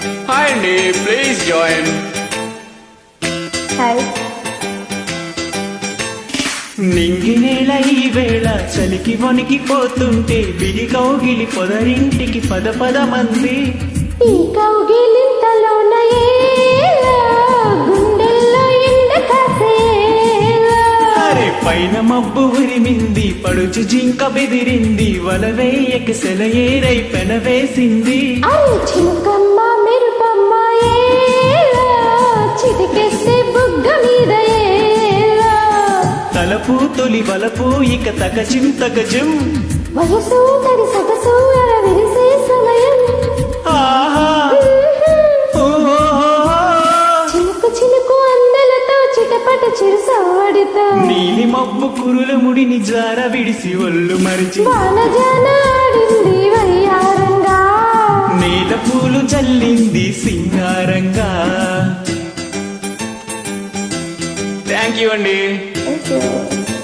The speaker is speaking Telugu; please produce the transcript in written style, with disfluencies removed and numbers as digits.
హాయ్ అండి, ప్లీజ్ జాయిన్. హాయ్. నింగి నేల ఈ వేళ చలికి వణికిపోతుంటే బిగి కౌగిలి పొదరింటికి పద పద మంది. ఈ కౌగిలింతలోన ఏలా గుండెల్లో ఎండ కాసేలా. అరే పైన మబ్బు ఉరిమింది, పడుచు జింక బెదిరింది, వలవేయక సెలయేరై పెనవేసింది. అరే చిలుకమ్మ మెరుపమ్మ ఏలా చిటికేస్తే బుగ్గ మీద ఏలా. తలపు తొలి వలపు ఇక తగజిం తగజిం. వయసు తడి సొగసు విరిసే సమయం. ఆహా ఓహో. చిలుకు చిలుకు అందెలతో చిటపట చిరుసవ్వడితో నీలి మబ్బు కురుల ముడిని జార విడిసి ఒళ్ళు మరిచి వానజాన ఆడింది వయ్యారంగా. నేల పూలు జల్లింది సింగారంగా. థ్యాంక్ యూ అండి. Thank you.